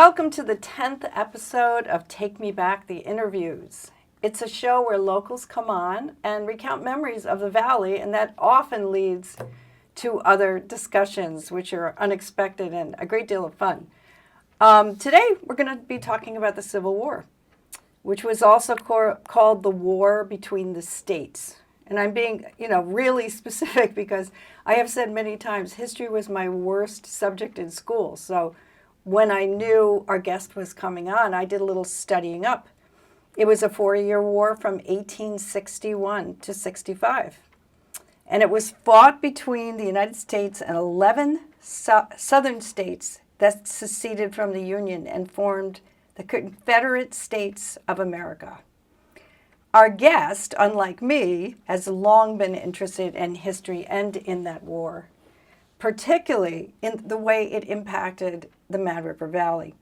Welcome to the 10th episode of Take Me Back, the Interviews. It's a show where locals come on and recount memories of the Valley, and that often leads to other discussions, which are unexpected and a great deal of fun. Today, we're going to be talking about the Civil War, which was also called the War Between the States. And I'm being, really specific because I have said many times history was my worst subject in school. So when I knew our guest was coming on, I did a little studying up. It was a 4-year war from 1861 to 65. And it was fought between the United States and 11 southern states that seceded from the Union and formed the Confederate States of America. Our guest, unlike me, has long been interested in history and in that war, particularly in the way it impacted the Mad River Valley.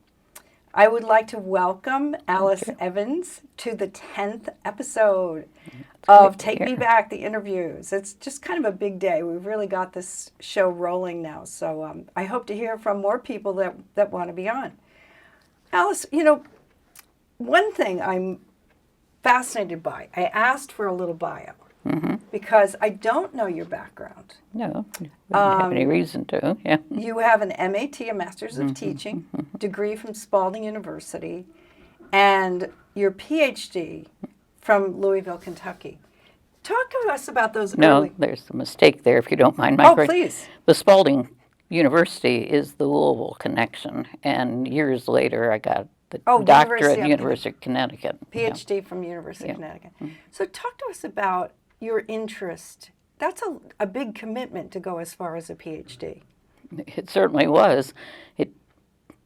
I would like to welcome Alice Evans to the 10th episode of Take Me Back, the Interviews. It's just kind of a big day. We've really got this show rolling now. So I hope to hear from more people that want to be on. Alice, one thing I'm fascinated by, I asked for a little bio because I don't know your background. No, wouldn't have any reason to, yeah. You have an MAT, a Master's of Teaching, degree from Spalding University, and your PhD from Louisville, Kentucky. Talk to us about those early... No, there's a mistake there, if you don't mind. Please. The Spalding University is the Louisville connection, and years later I got the doctorate at the University of Connecticut. PhD from University of Connecticut. So talk to us about your interest. That's a big commitment to go as far as a PhD. It certainly was.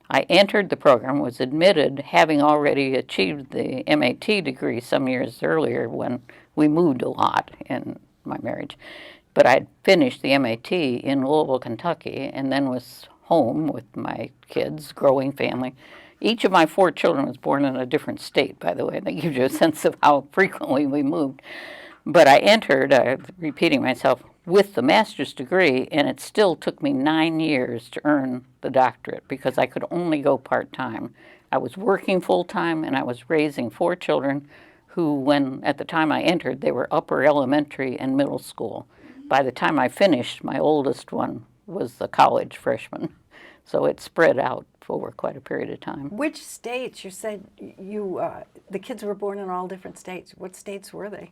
I entered the program, was admitted, having already achieved the MAT degree some years earlier when we moved a lot in my marriage. But I'd finished the MAT in Louisville, Kentucky, and then was home with my kids, growing family. Each of my 4 children was born in a different state, by the way. That gives you a sense of how frequently we moved. But I entered, repeating myself, with the master's degree, and it still took me 9 years to earn the doctorate because I could only go part-time. I was working full-time, and I was raising 4 children who, at the time I entered, they were upper elementary and middle school. By the time I finished, my oldest one was a college freshman. So it spread out over quite a period of time. Which states? You said the kids were born in all different states. What states were they?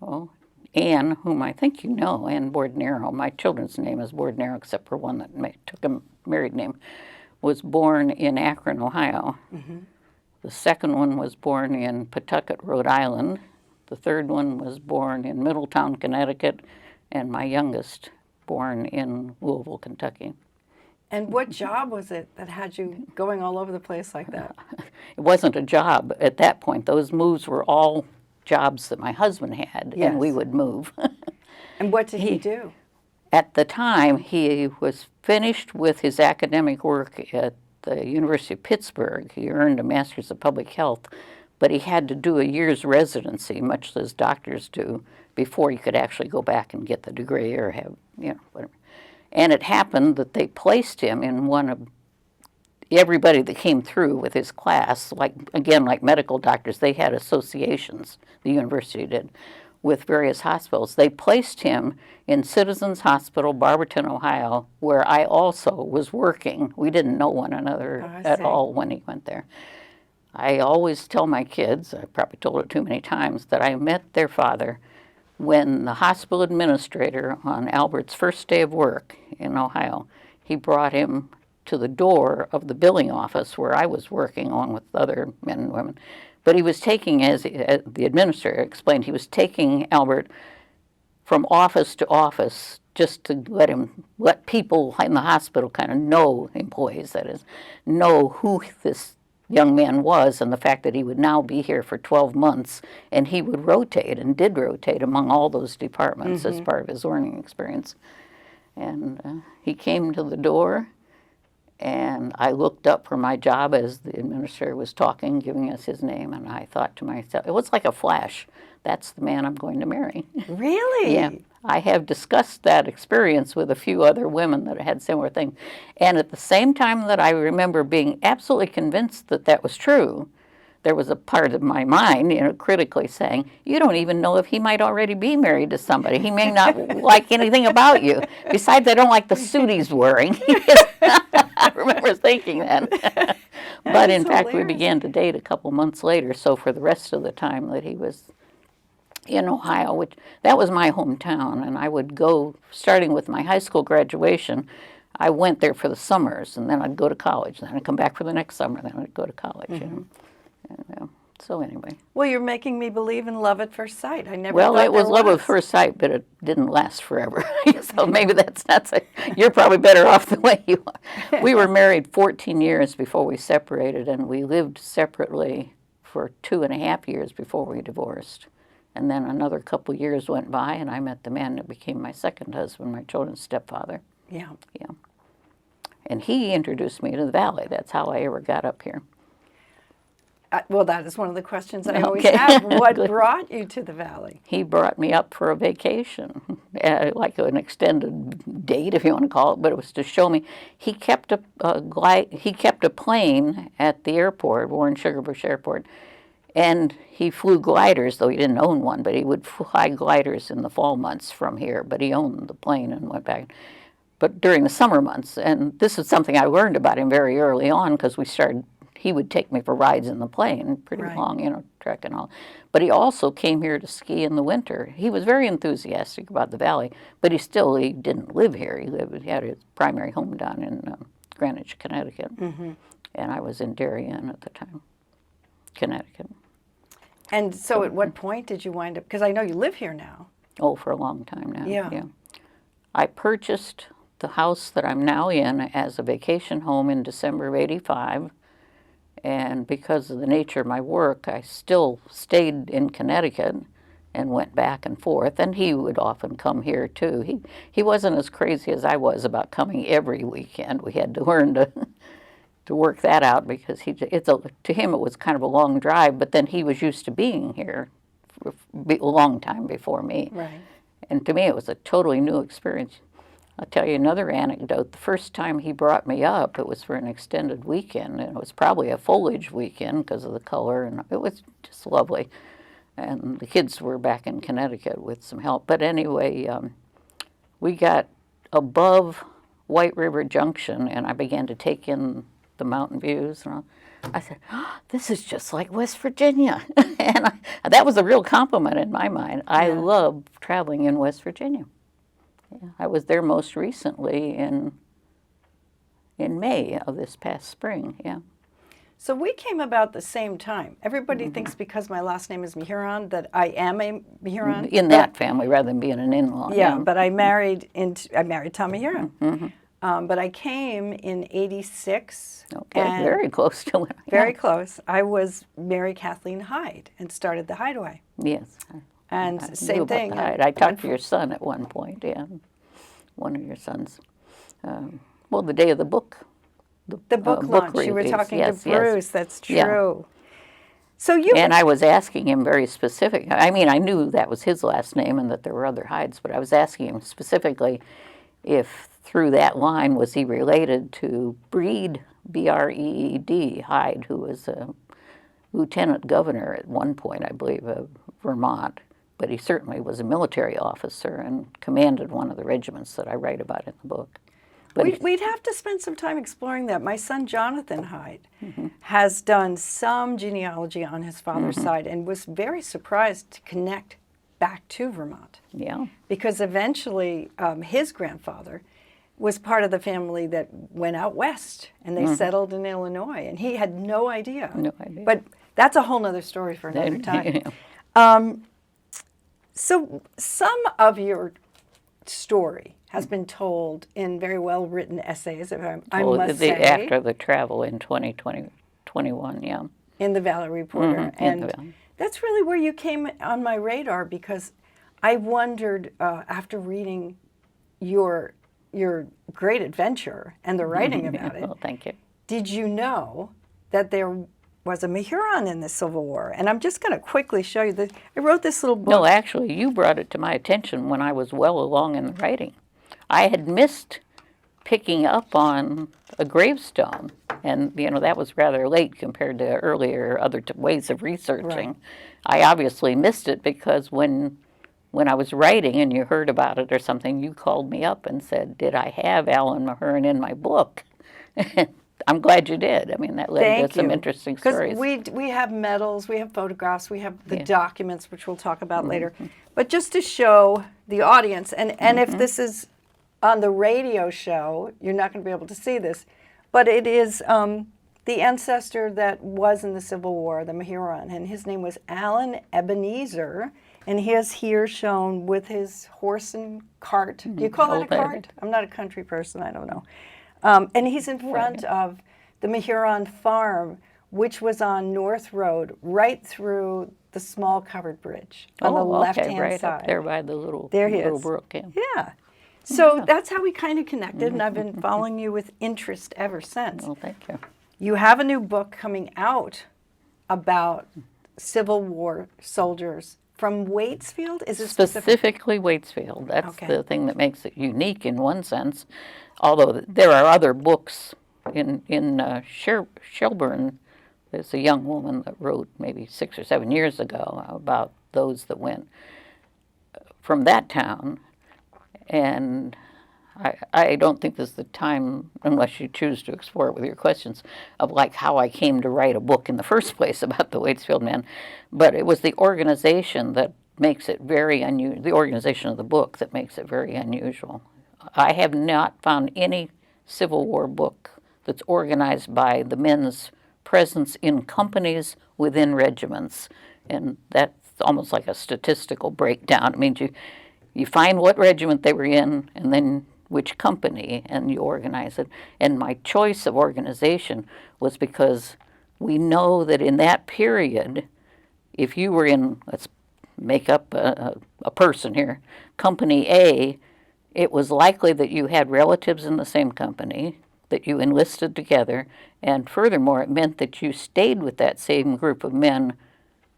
Well, Anne, whom I think you know, Anne Bordenero, my children's name is Bordenero except for one that took a married name, was born in Akron, Ohio. The second one was born in Pawtucket, Rhode Island. The third one was born in Middletown, Connecticut, and my youngest born in Louisville, Kentucky. And what job was it that had you going all over the place like that? It wasn't a job at that point. Those moves were all jobs that my husband had, and we would move. And what did he do? At the time, he was finished with his academic work at the University of Pittsburgh. He earned a Master's of Public Health, but he had to do a year's residency, much as doctors do, before he could actually go back and get the degree or have, whatever. And it happened that they placed him in one of everybody that came through with his class, like medical doctors, they had associations, the university did, with various hospitals. They placed him in Citizens Hospital, Barberton, Ohio, where I also was working. We didn't know one another at all when he went there. I always tell my kids, I probably told it too many times, that I met their father when the hospital administrator on Albert's first day of work in Ohio, he brought him to the door of the billing office where I was working along with other men and women. But he was taking, as the administrator explained, he was taking Albert from office to office just to let people in the hospital kind of know, employees that is, know who this young man was and the fact that he would now be here for 12 months and he would rotate and did rotate among all those departments as part of his learning experience. And he came to the door And I looked up for my job as the administrator was talking, giving us his name, and I thought to myself, it was like a flash, that's the man I'm going to marry. Really? Yeah. I have discussed that experience with a few other women that had similar things. And at the same time that I remember being absolutely convinced that that was true, there was a part of my mind, critically saying, you don't even know if he might already be married to somebody. He may not like anything about you. Besides, I don't like the suit he's wearing. I remember thinking that. But in fact, we began to date a couple months later, so for the rest of the time that he was in Ohio, which that was my hometown, and I would go, starting with my high school graduation, I went there for the summers, and then I'd go to college, and then I'd come back for the next summer, then I'd go to college. So anyway. Well, you're making me believe in love at first sight. I never Well, thought it was love at first sight, but it didn't last forever. So maybe that's not so, you're probably better off the way you are. We were married 14 years before we separated, and we lived separately for 2.5 years before we divorced. And then another couple years went by, and I met the man that became my second husband, my children's stepfather. Yeah. Yeah. And he introduced me to the Valley. That's how I ever got up here. Well, that is one of the questions I always Okay. have. What brought you to the Valley? He brought me up for a vacation, like an extended date, if you want to call it, but it was to show me. He kept a plane at the airport, Warren Sugar Bush Airport, and he flew gliders, though he didn't own one, but he would fly gliders in the fall months from here, but he owned the plane and went back. But during the summer months, and this is something I learned about him very early on, because he would take me for rides in the plane, pretty long, trek and all. But he also came here to ski in the winter. He was very enthusiastic about the Valley, but he didn't live here. He had his primary home down in Greenwich, Connecticut. And I was in Darien at the time, Connecticut. And so at what point did you wind up, because I know you live here now. Oh, for a long time now. Yeah. I purchased the house that I'm now in as a vacation home in December of '85. And because of the nature of my work, I still stayed in Connecticut and went back and forth. And he would often come here, too. He wasn't as crazy as I was about coming every weekend. We had to learn to work that out, because to him it was kind of a long drive, but then he was used to being here for a long time before me. Right. And to me it was a totally new experience. I'll tell you another anecdote. The first time he brought me up, it was for an extended weekend, and it was probably a foliage weekend because of the color, and it was just lovely. And the kids were back in Connecticut with some help. But anyway, we got above White River Junction, and I began to take in the mountain views, and I said, oh, this is just like West Virginia. And that was a real compliment in my mind. I love traveling in West Virginia. Yeah, I was there most recently in May of this past spring, yeah. So we came about the same time. Everybody thinks because my last name is Mehuron that I am a Mehuron. In that family rather than being an in-law. Yeah, but I married Tom Mehuron. But I came in '86. Okay, very close to it. Very close. I was Mary Kathleen Hyde and started the Hideaway. Yes. And I same knew about thing. the Hyde. I talked to your son at one point, yeah. One of your sons. Well, the day of the book. The book launch. You were release. talking Yes, to Bruce. yes. That's true. Yeah. So you. And I was asking him very specific. I mean, I knew that was his last name and that there were other Hydes, but I was asking him specifically if through that line was he related to Breed, B-R-E-E-D, Hyde, who was a lieutenant governor at one point, I believe, of Vermont. But he certainly was a military officer and commanded one of the regiments that I write about in the book. But We'd have to spend some time exploring that. My son Jonathan Hyde has done some genealogy on his father's side and was very surprised to connect back to Vermont. yeah, Because eventually his grandfather was part of the family that went out west and they settled in Illinois, and he had no idea. No idea. But that's a whole other story for another time. So some of your story has been told in very well-written essays, I must say. After the travel in 2021, yeah. In the Valley Reporter. And that's really where you came on my radar, because I wondered, after reading your your great adventure and the writing about it. Well, thank you. Did you know that there was a Mehuron in the Civil War? And I'm just going to quickly show you that I wrote this little book. No, actually, you brought it to my attention when I was well along in the writing. I had missed picking up on a gravestone, and that was rather late compared to earlier other ways of researching. Right. I obviously missed it because when I was writing and you heard about it or something, you called me up and said, "Did I have Alan Mehuron in my book?" I'm glad you did. I mean, that led to some interesting stories. Because we have medals, we have photographs, we have the documents, which we'll talk about later. But just to show the audience, and if this is on the radio show, you're not going to be able to see this, but it is the ancestor that was in the Civil War, the Mehuron, and his name was Alan Ebenezer, and he is here shown with his horse and cart. Do you call that a cart? I'm not a country person, I don't know. And he's in front of the Mehuron farm, which was on North Road, right through the small covered bridge on the left-hand right side. Up there by the little brook. Yeah. So that's how we kind of connected, and I've been following you with interest ever since. Well, thank you. You have a new book coming out about Civil War soldiers from Waitsfield? Is it specifically Waitsfield? That's the thing that makes it unique in one sense. Although there are other books in Shelburne. There's a young woman that wrote maybe 6 or 7 years ago about those that went from that town. And I don't think this is the time, unless you choose to explore it with your questions, of like how I came to write a book in the first place about the Waitsfield men. But it was the organization that makes it very unusual, the organization of the book that makes it very unusual. I have not found any Civil War book that's organized by the men's presence in companies within regiments. And that's almost like a statistical breakdown. It means you find what regiment they were in and then which company, and you organize it. And my choice of organization was because we know that in that period, if you were in, let's make up a person here, Company A, it was likely that you had relatives in the same company, that you enlisted together, and furthermore, it meant that you stayed with that same group of men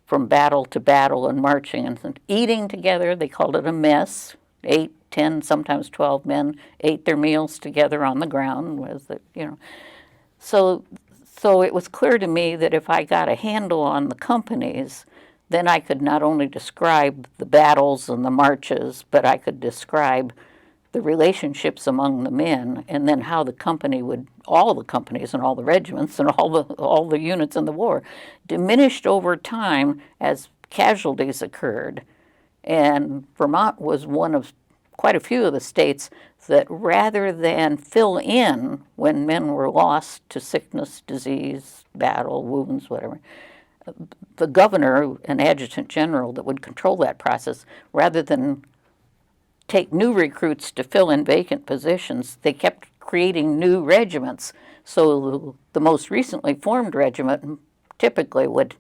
from battle to battle and marching and eating together. They called it a mess. 8, 10, sometimes 12 men ate their meals together on the ground. So it was clear to me that if I got a handle on the companies, then I could not only describe the battles and the marches, but I could describe the relationships among the men, and then how the company would, all the companies and all the regiments and all the units in the war, diminished over time as casualties occurred. And Vermont was one of quite a few of the states that rather than fill in when men were lost to sickness, disease, battle, wounds, whatever, the governor and adjutant general that would control that process, rather than take new recruits to fill in vacant positions, they kept creating new regiments. So the most recently formed regiment typically would,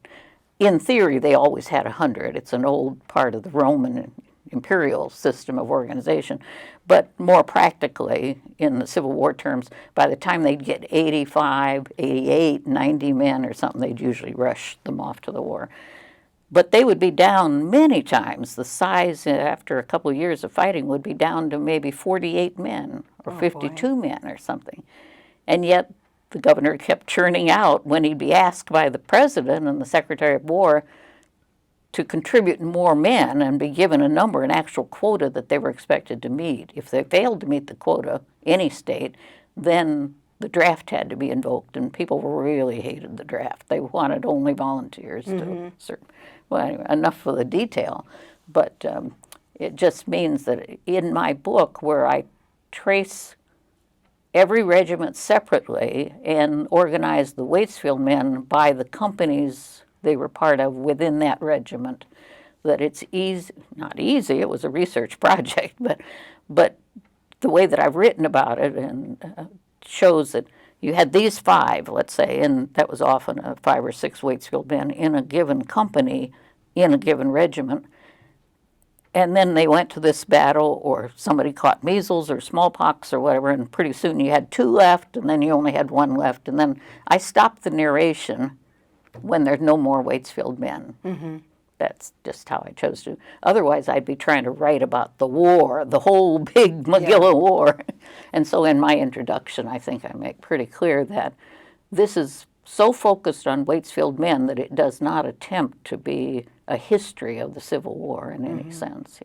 in theory, they always had 100. It's an old part of the Roman imperial system of organization. But more practically, in the Civil War terms, by the time they'd get 85, 88, 90 men or something, they'd usually rush them off to the war. But they would be down many times. The size, after a couple of years of fighting, would be down to maybe 48 men or 52 men or something. And yet the governor kept churning out when he'd be asked by the president and the Secretary of War to contribute more men and be given a number, an actual quota that they were expected to meet. If they failed to meet the quota, any state, then the draft had to be invoked, and people really hated the draft. They wanted only volunteers to serve. Well, anyway, enough for the detail, but it just means that in my book, where I trace every regiment separately and organize the Waitsfield men by the companies they were part of within that regiment, that it's easy, not easy, it was a research project, but the way that I've written about it and shows that you had these 5, let's say, and that was often 5 or 6 Waitsfield men in a given company, in a given regiment. And then they went to this battle, or somebody caught measles or smallpox or whatever, and pretty soon you had 2 left, and then you only had 1 left. And then I stopped the narration when there's no more Waitsfield men. Mm-hmm. That's just how I chose to. Otherwise, I'd be trying to write about the war, the whole big Magilla War. And so in my introduction, I think I make pretty clear that this is so focused on Waitsfield men that it does not attempt to be a history of the Civil War in any sense.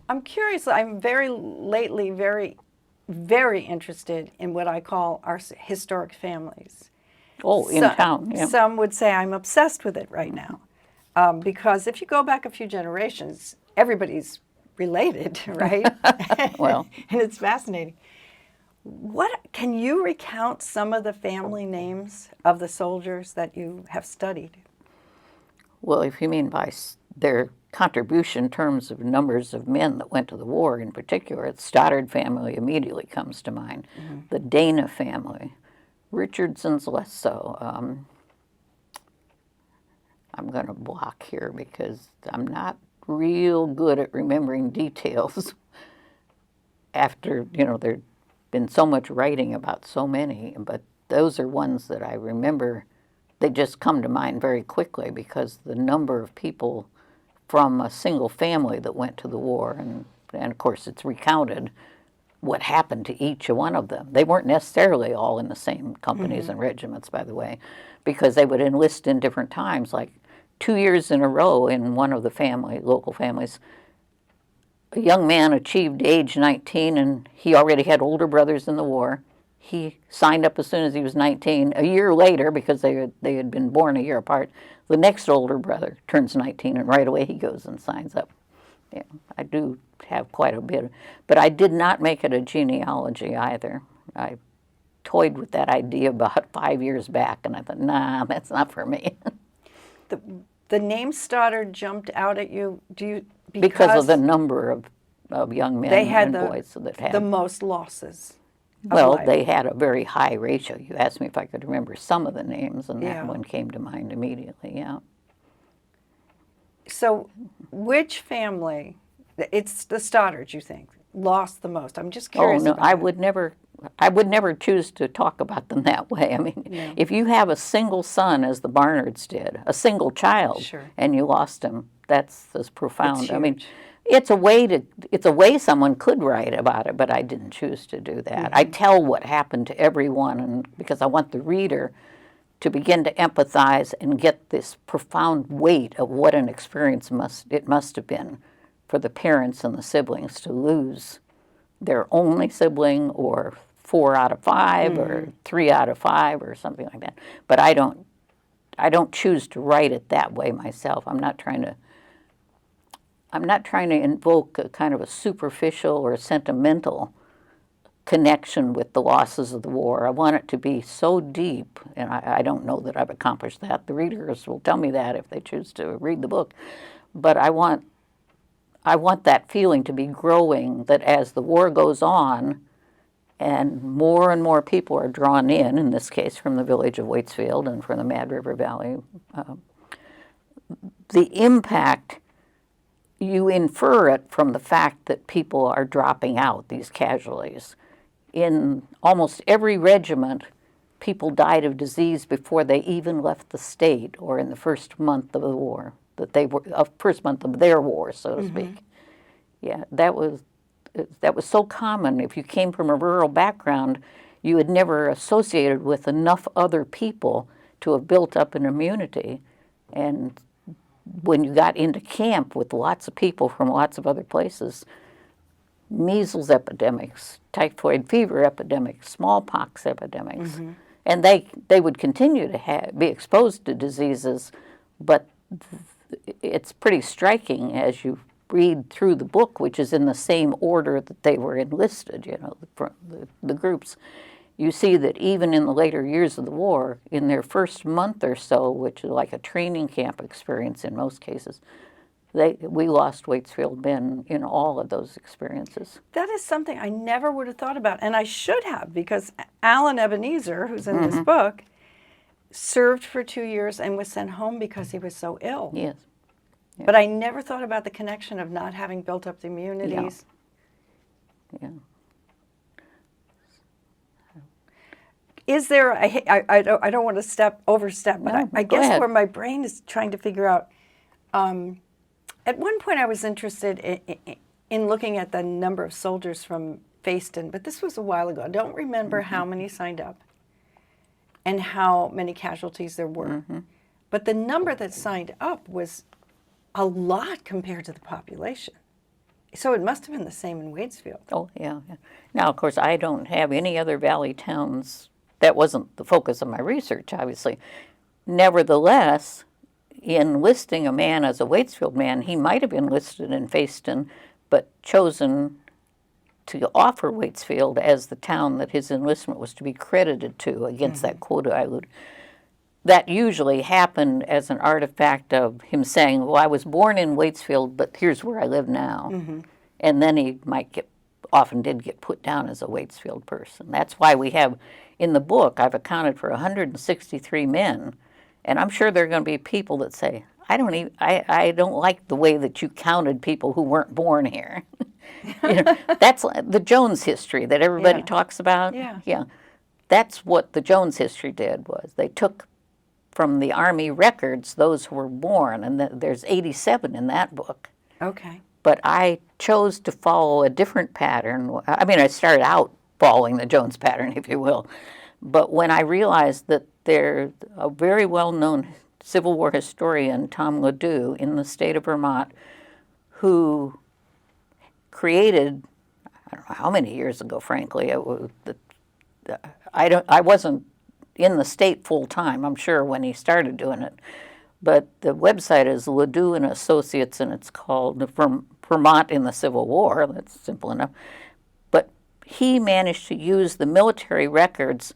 I'm curious. I'm lately very interested in what I call our historic families. Oh, in town, yeah. Some would say I'm obsessed with it right now. Because if you go back a few generations, everybody's related, right? Well. And it's fascinating. Can you recount some of the family names of the soldiers that you have studied? Well, if you mean by their contribution in terms of numbers of men that went to the war in particular, the Stoddard family immediately comes to mind. Mm-hmm. The Dana family, Richardson's less so. I'm going to block here because I'm not real good at remembering details after, there'd been so much writing about so many, but those are ones that I remember. They just come to mind very quickly because the number of people from a single family that went to the war, and of course it's recounted what happened to each one of them. They weren't necessarily all in the same companies and regiments, by the way, because they would enlist in different times, like 2 years in a row in one of the local families. A young man achieved age 19, and he already had older brothers in the war. He signed up as soon as he was 19. A year later, because they had been born a year apart, the next older brother turns 19, and right away he goes and signs up. Yeah, I do have quite a bit. But I did not make it a genealogy either. I toyed with that idea about 5 years back, and I thought, nah, that's not for me. The name Stoddard jumped out at you. Because of the number of young men and boys that had the most losses. Well, they had a very high ratio. You asked me if I could remember some of the names, and that one came to mind immediately. Yeah. So, which family? It's the Stoddards, you think, lost the most? I'm just curious. Oh no, about I would never choose to talk about them that way. I mean, if you have a single son, as the Barnards did, a single child, and you lost him, that's as profound. I mean, it's a way someone could write about it, but I didn't choose to do that. Mm-hmm. I tell what happened to everyone, and because I want the reader to begin to empathize and get this profound weight of what an experience it must have been for the parents and the siblings to lose their only sibling, or 4 out of 5, or 3 out of 5, or something like that. But I don't choose to write it that way myself. I'm not trying to invoke a kind of a superficial or sentimental connection with the losses of the war. I want it to be so deep, and I don't know that I've accomplished that. The readers will tell me that if they choose to read the book. But I want that feeling to be growing, that as the war goes on and more people are drawn in this case from the village of Waitsfield and from the Mad River Valley, the impact, you infer it from the fact that people are dropping out, these casualties. In almost every regiment, people died of disease before they even left the state, or in the first month of the war, first month of their war, so to speak. Yeah, that was so common. If you came from a rural background, you had never associated with enough other people to have built up an immunity. And when you got into camp with lots of people from lots of other places, measles epidemics, typhoid fever epidemics, smallpox epidemics, and they would continue to be exposed to diseases, but it's pretty striking as you read through the book, which is in the same order that they were enlisted, the groups. You see that even in the later years of the war, in their first month or so, which is like a training camp experience in most cases, we lost Waitsfield men in all of those experiences. That is something I never would have thought about, and I should have, because Alan Ebenezer, who's in this book, served for 2 years and was sent home because he was so ill. Yes. But I never thought about the connection of not having built up the immunities. Yeah. Is there, I don't want to overstep, but No, I go guess ahead. where my brain is trying to figure out, at one point I was interested in looking at the number of soldiers from Facein, but this was a while ago. I don't remember how many signed up and how many casualties there were. But the number that signed up was a lot compared to the population. So it must have been the same in Waitsfield. Oh, yeah. Now, of course, I don't have any other valley towns. That wasn't the focus of my research, obviously. Nevertheless, in listing a man as a Waitsfield man, he might have been listed in Facein, but chosen to offer Waitsfield as the town that his enlistment was to be credited to against that quota I would. That usually happened as an artifact of him saying, well, I was born in Waitsfield, but here's where I live now. And then he often did get put down as a Waitsfield person. That's why we have, in the book, I've accounted for 163 men. And I'm sure there are going to be people that say, I don't like the way that you counted people who weren't born here. That's the Jones history that everybody talks about. Yeah. That's what the Jones history did, was they took from the Army records those who were born, and there's 87 in that book. Okay. But I chose to follow a different pattern. I mean, I started out following the Jones pattern, if you will. But when I realized that there's a very well-known Civil War historian, Tom Ledoux, in the state of Vermont, who created, I don't know how many years ago, frankly, I wasn't in the state full-time, I'm sure, when he started doing it. But the website is Ledoux and Associates, and it's called Vermont in the Civil War. That's simple enough. But he managed to use the military records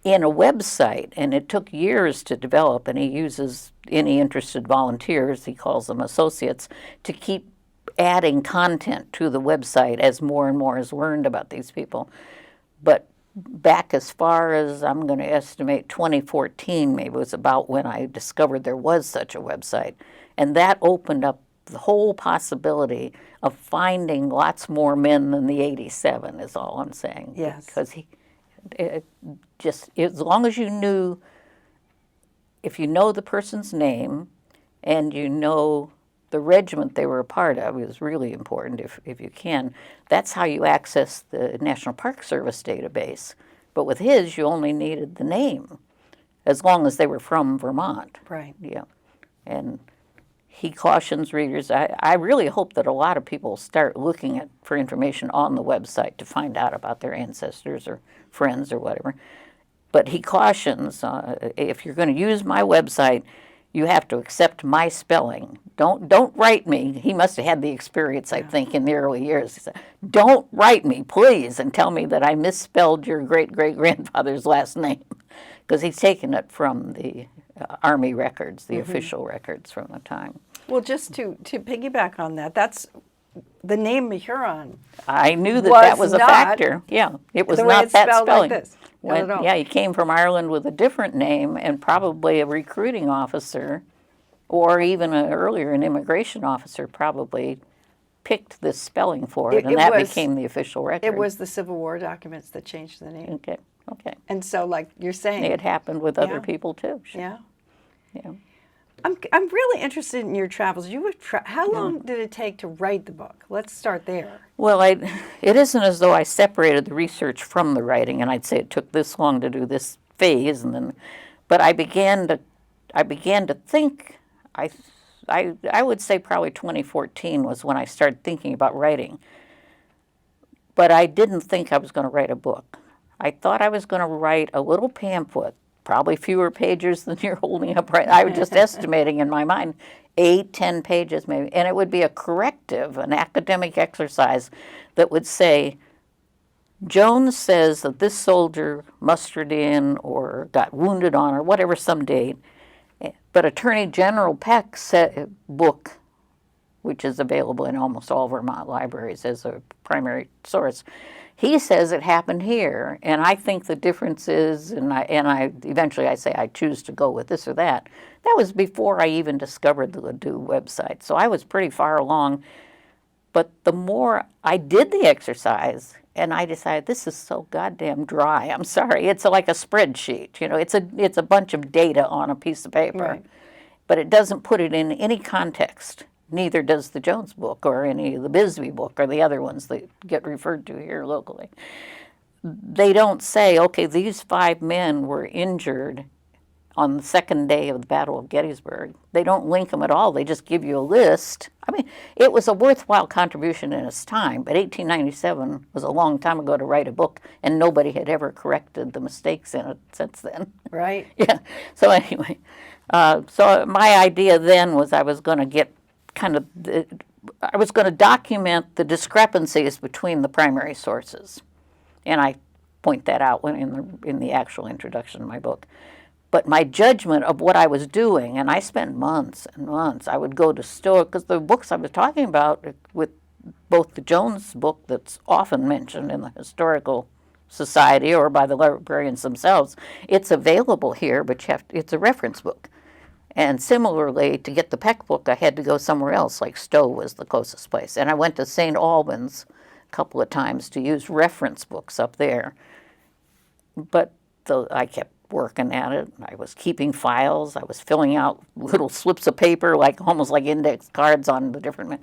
in a website, and it took years to develop, and he uses any interested volunteers, he calls them associates, to keep adding content to the website as more and more is learned about these people. But back as far as, I'm going to estimate 2014 maybe, was about when I discovered there was such a website. And that opened up the whole possibility of finding lots more men than the 87, is all I'm saying. Yes. Because as long as you knew, if you know the person's name and you know the regiment they were a part of, is really important if you can. That's how you access the National Park Service database. But with his, you only needed the name, as long as they were from Vermont. Right. Yeah. And he cautions readers. I really hope that a lot of people start looking for information on the website to find out about their ancestors or friends or whatever. But he cautions, if you're going to use my website, you have to accept my spelling. Don't write me. He must have had the experience, I think, in the early years. He said, don't write me, please, and tell me that I misspelled your great-great-grandfather's last name. Because he's taken it from the Army records, the official records from the time. Well, just to piggyback on that, that's the name Mehuron. I knew that was a factor. Yeah, it was the way not it's that spelled spelling. like this. Not at all. Yeah, he came from Ireland with a different name, and probably a recruiting officer, or even earlier an immigration officer, probably picked this spelling for it, and that became the official record. It was the Civil War documents that changed the name. Okay. And so, like you're saying, It happened with other people too. Yeah. Yeah. I'm really interested in your travels. How long did it take to write the book? Let's start there. Well, it isn't as though I separated the research from the writing, and I'd say it took this long to do this phase, but I began to think. I would say probably 2014 was when I started thinking about writing. But I didn't think I was going to write a book. I thought I was going to write a little pamphlet, probably fewer pages than you're holding up right. I was just estimating in my mind, 8-10 pages maybe, and it would be a corrective, an academic exercise that would say, Jones says that this soldier mustered in or got wounded on or whatever some date, but Attorney General Peck's book, which is available in almost all Vermont libraries as a primary source, He says it happened here, and I think the difference is, and I eventually I say I choose to go with this or that. That was before I even discovered the Ladue website, so I was pretty far along. But the more I did the exercise, and I decided this is so goddamn dry. I'm sorry, it's like a spreadsheet. It's a bunch of data on a piece of paper, Right. but it doesn't put it in any context. Neither does the Jones book or any of the Bisbee book or the other ones that get referred to here locally. They don't say, okay, these 5 men were injured on the second day of the Battle of Gettysburg. They don't link them at all. They just give you a list. I mean, it was a worthwhile contribution in its time, but 1897 was a long time ago to write a book, and nobody had ever corrected the mistakes in it since then. Right. Yeah. So anyway, so my idea then was I was going to get I was going to document the discrepancies between the primary sources, and I point that out in the actual introduction of my book. But my judgment of what I was doing, and I spent months and months, I would go to store, because the books I was talking about, with both the Jones book that's often mentioned in the Historical Society or by the librarians themselves, it's available here, but it's a reference book. And similarly, to get the Peck book, I had to go somewhere else, like Stowe was the closest place. And I went to St. Albans a couple of times to use reference books up there. But I kept working at it. I was keeping files. I was filling out little slips of paper, almost like index cards on the different men.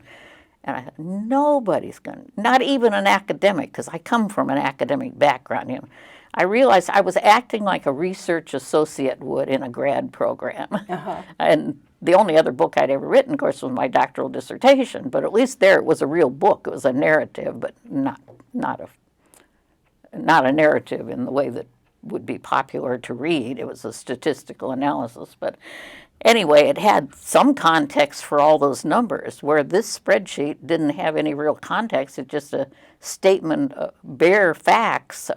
And I thought, nobody's going to, not even an academic, because I come from an academic background. I realized I was acting like a research associate would in a grad program. Uh-huh. And the only other book I'd ever written, of course, was my doctoral dissertation. But at least there it was a real book. It was a narrative, but not a narrative in the way that would be popular to read. It was a statistical analysis. But anyway, it had some context for all those numbers, where this spreadsheet didn't have any real context. It's just a statement of bare facts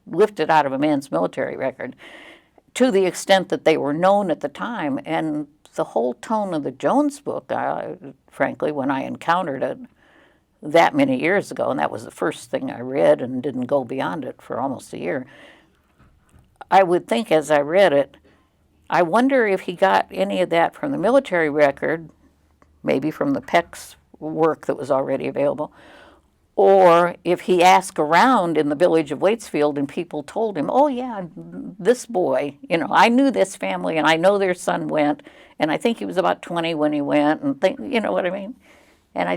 lifted out of a man's military record, to the extent that they were known at the time. And the whole tone of the Jones book, frankly, when I encountered it that many years ago, and that was the first thing I read and didn't go beyond it for almost a year, I would think as I read it, I wonder if he got any of that from the military record, maybe from the Peck's work that was already available, or if he asked around in the village of Waitsfield and people told him, oh yeah, this boy, I knew this family and I know their son went, and I think he was about 20 when he went, and you know what I mean? And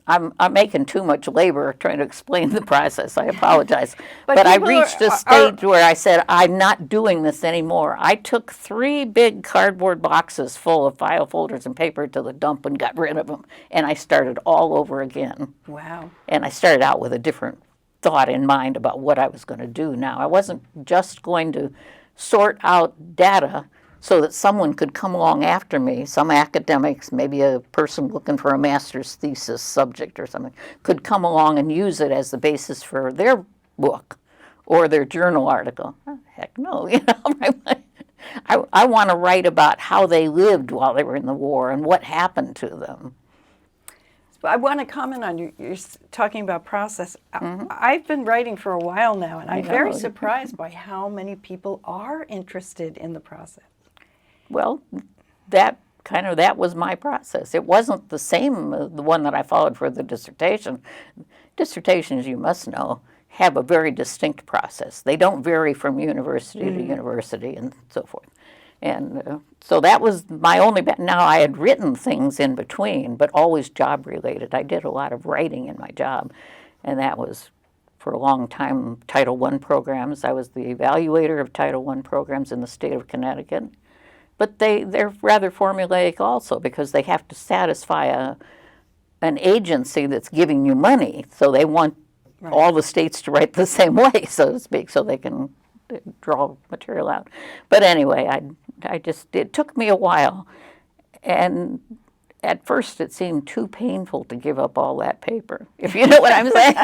I'm making too much labor trying to explain the process. I apologize. But I reached a stage where I said, I'm not doing this anymore. I took 3 big cardboard boxes full of file folders and paper to the dump and got rid of them. And I started all over again. Wow. And I started out with a different thought in mind about what I was going to do now. I wasn't just going to sort out data so that someone could come along after me, some academics, maybe a person looking for a master's thesis subject or something, could come along and use it as the basis for their book or their journal article. Oh, heck no, I want to write about how they lived while they were in the war and what happened to them. I want to comment on you're talking about process. Mm-hmm. I've been writing for a while now, and I'm very surprised by how many people are interested in the process. Well, that was my process. It wasn't the same, the one that I followed for the dissertation. Dissertations, you must know, have a very distinct process. They don't vary from university to university and so forth. And so that was my only, now I had written things in between, but always job related. I did a lot of writing in my job, and that was for a long time Title I programs. I was the evaluator of Title I programs in the state of Connecticut. But they're rather formulaic also, because they have to satisfy an agency that's giving you money. So they want all the states to write the same way, so to speak, so they can draw material out. But anyway, it took me a while. And at first it seemed too painful to give up all that paper, if you know what I'm saying.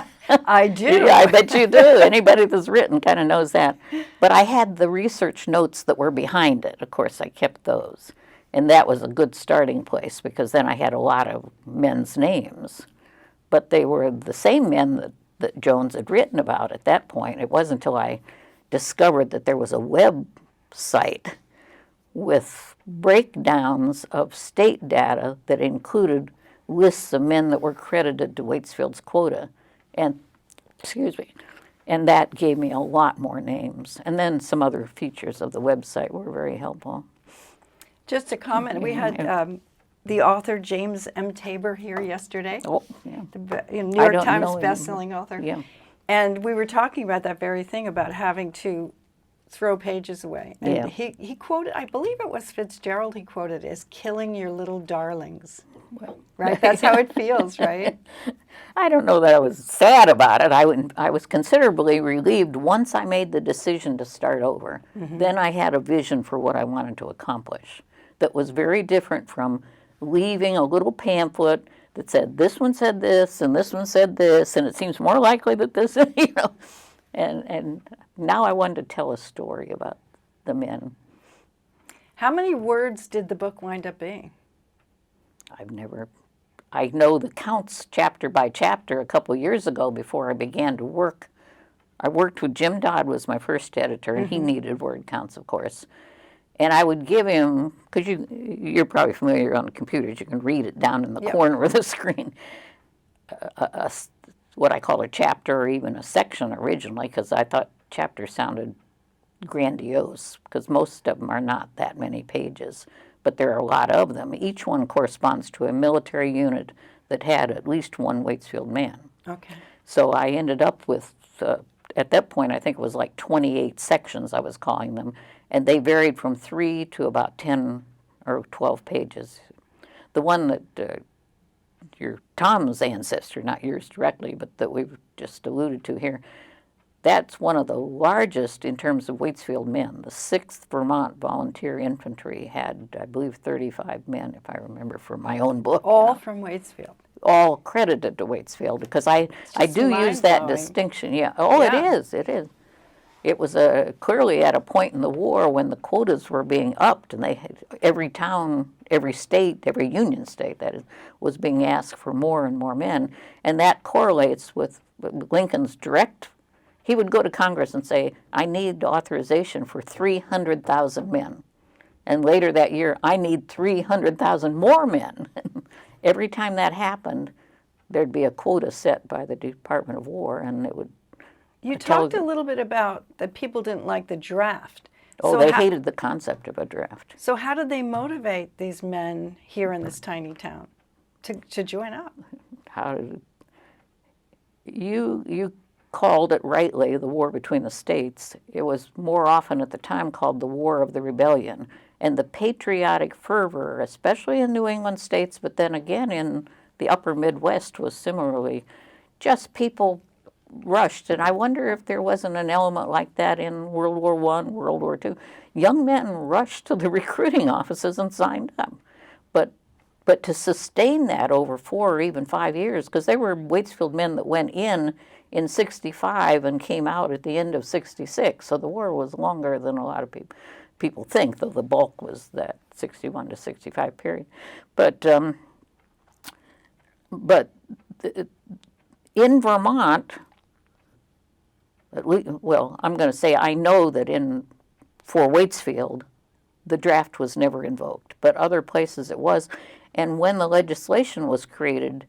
I do. Yeah, I bet you do. Anybody that's written kind of knows that. But I had the research notes that were behind it. Of course, I kept those. And that was a good starting place, because then I had a lot of men's names. But they were the same men that that Jones had written about at that point. It wasn't until I discovered that there was a website with breakdowns of state data that included lists of men that were credited to Waitsfield's quota. And, excuse me, and that gave me a lot more names. And then some other features of the website were very helpful. Just a comment, we had the author James M. Tabor here yesterday. Oh, yeah. The New York Times bestselling author. Yeah. And we were talking about that very thing about having to throw pages away. And Yeah. he quoted, I believe it was Fitzgerald he quoted, as killing your little darlings. Well, Right? That's how it feels, right? I don't know that I was sad about it. I was considerably relieved once I made the decision to start over. Then I had a vision for what I wanted to accomplish that was very different from leaving a little pamphlet that said, this one said this, and this one said this, and it seems more likely that this, you know. And now I wanted to tell a story about the men. How many words did the book wind up being? I know the counts chapter by chapter a couple years ago before I began to work. I worked with Jim Dodd was my first editor, and he needed word counts, of course. And I would give him, because you're probably familiar on computers, you can read it down in the corner of the screen, what I call a chapter or even a section originally, because I thought chapter sounded grandiose, because most of them are not that many pages, but there are a lot of them. Each one corresponds to a military unit that had at least one Waitsfield man. Okay. So I ended up with, at that point, I think it was like 28 sections I was calling them, and they varied from 3 to about 10 or 12 pages. The one that your Tom's ancestor, not yours directly, but that we've just alluded to here, that's one of the largest in terms of Waitsfield men. The 6th Vermont Volunteer Infantry had, I believe, 35 men, if I remember, from my own book. All from Waitsfield. All credited to Waitsfield, because I do use that distinction. Yeah. Oh, yeah. It is. It was clearly at a point in the war when the quotas were being upped, and they had, every town, every state, every Union state, that is, was being asked for more and more men. And that correlates with Lincoln's direct. He would go to Congress and say, I need authorization for 300,000 men. And later that year, I need 300,000 more men. Every time that happened, there'd be a quota set by the Department of War, and it would. You talked a little bit about that people didn't like the draft. Oh, they hated the concept of a draft. So how did they motivate these men here in this tiny town to join up? How did you called it rightly the war between the states. It was more often at the time called the War of the Rebellion. And the patriotic fervor, especially in New England states, but then again in the upper Midwest, was similarly just people rushed. And I wonder if there wasn't an element like that in World War I, World War II. Young men rushed to the recruiting offices and signed up. But to sustain that over 4 or even 5 years, because there were Waitsfield men that went in 65 and came out at the end of 66. So the war was longer than a lot of people think, though the bulk was that 61 to 65 period. But in Vermont, well, I'm going to say I know that for Waitsfield, the draft was never invoked, but other places it was. And when the legislation was created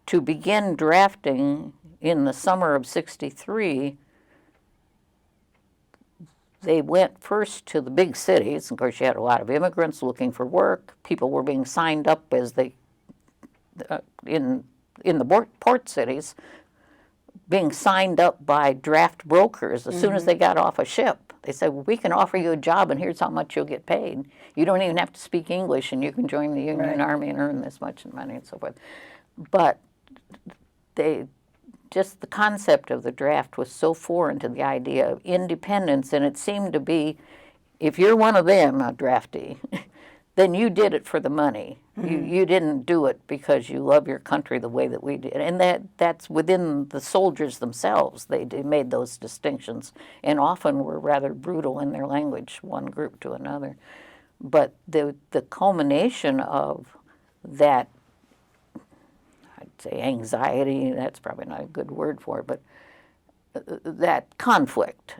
to begin drafting in the summer of 63, they went first to the big cities. Of course, you had a lot of immigrants looking for work. People were being signed up as in the port cities, being signed up by draft brokers as soon as they got off a ship. They said, well, we can offer you a job, and here's how much you'll get paid. You don't even have to speak English, and you can join the Union Army and earn this much money and so forth. But just the concept of the draft was so foreign to the idea of independence, and it seemed to be, if you're one of them, a draftee, then you did it for the money. You didn't do it because you love your country the way that we did. And that's within the soldiers themselves. They made those distinctions and often were rather brutal in their language, one group to another. But the culmination of that, say anxiety, that's probably not a good word for it, but that conflict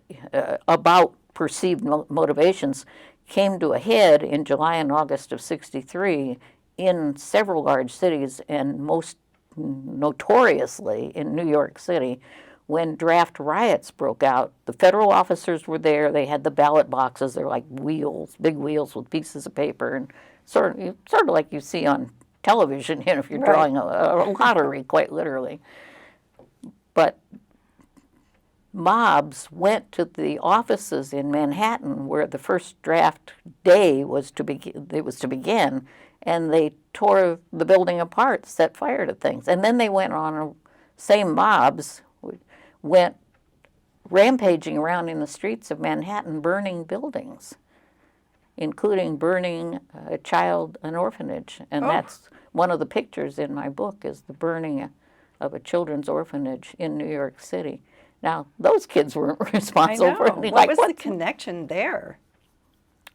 about perceived motivations came to a head in July and August of '63 in several large cities, and most notoriously in New York City, when draft riots broke out. The federal officers were there. They had the ballot boxes. They're like wheels, big wheels with pieces of paper, and sort of like you see on television, if you're drawing a lottery, quite literally. But mobs went to the offices in Manhattan where the first draft day was to begin, and they tore the building apart, set fire to things. And then they went on, same mobs went rampaging around in the streets of Manhattan, burning buildings, including burning an orphanage. And that's one of the pictures in my book, is the burning of a children's orphanage in New York City. Now, those kids weren't responsible for anything. What was the connection there?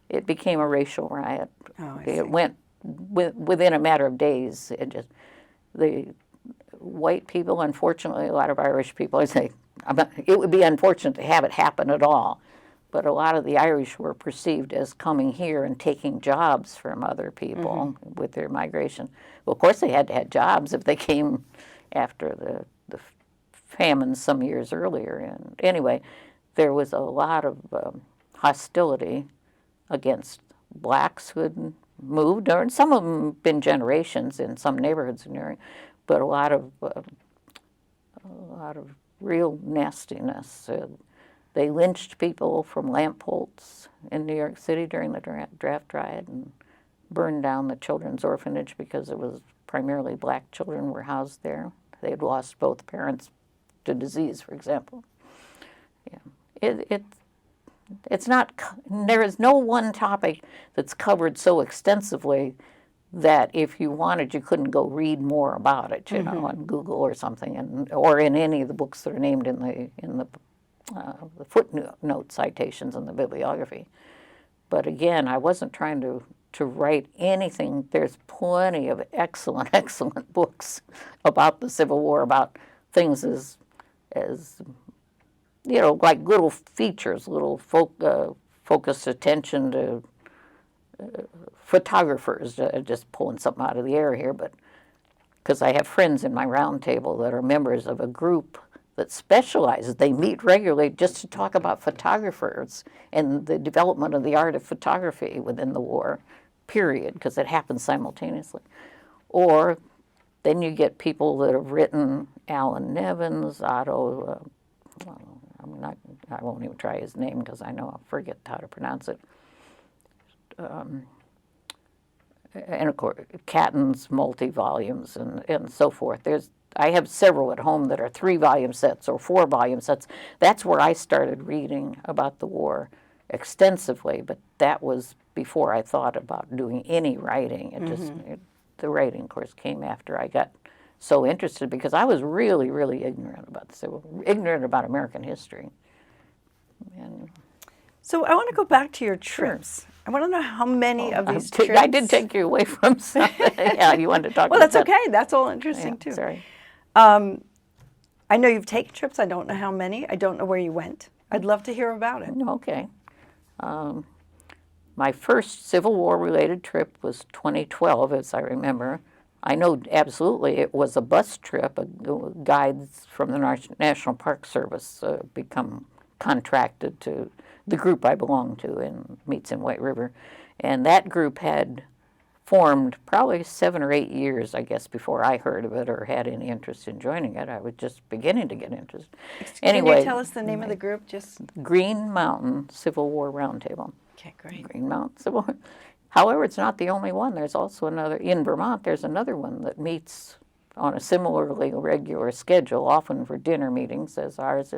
It became a racial riot. Oh, I see. It went within a matter of days. The white people, unfortunately, a lot of Irish people, I say, it would be unfortunate to have it happen at all. But a lot of the Irish were perceived as coming here and taking jobs from other people with their migration. Well, of course, they had to have jobs if they came after the famine some years earlier. And anyway, there was a lot of hostility against blacks who had moved, or some of them been generations in some neighborhoods in New York, but a lot of real nastiness. They lynched people from lamp posts in New York City during the draft riot and burned down the children's orphanage because it was primarily black children were housed there. They had lost both parents to disease, for example. Yeah, it's not. There is no one topic that's covered so extensively that if you wanted, you couldn't go read more about it, you know, on Google or something, or in any of the books that are named in the footnote citations in the bibliography. But again, I wasn't trying to write anything. There's plenty of excellent books about the Civil War, about things as you know, like little features, little focused attention to photographers. Just pulling something out of the air here, but because I have friends in my round table that are members of a group that specializes. They meet regularly just to talk about photographers and the development of the art of photography within the war, period, because it happens simultaneously. Or then you get people that have written, Alan Nevins, Otto, I won't even try his name because I know I'll forget how to pronounce it. And of course, Catton's multi-volumes and so forth. I have several at home that are 3-volume sets or 4-volume sets. That's where I started reading about the war extensively, but that was before I thought about doing any writing. The writing, of course, came after I got so interested because I was really, really ignorant about American history. And so I want to go back to your trips. I want to know how many of these trips. I did take you away from something. Yeah, you wanted to talk well, about that's that. okay. That's all interesting, too. Sorry. I know you've taken trips. I don't know how many. I don't know where you went. I'd love to hear about it. Okay. My first Civil War-related trip was 2012, as I remember. I know absolutely it was a bus trip. Guides from the National Park Service become contracted to the group I belong to and meets in White River. And that group had formed probably 7 or 8 years, I guess, before I heard of it or had any interest in joining it. I was just beginning to get interested. Anyway, can you tell us the name of the group? Just Green Mountain Civil War Roundtable. Okay, great. Green Mountain Civil War. However, it's not the only one. There's also another, in Vermont, there's another one that meets on a similarly regular schedule, often for dinner meetings as ours.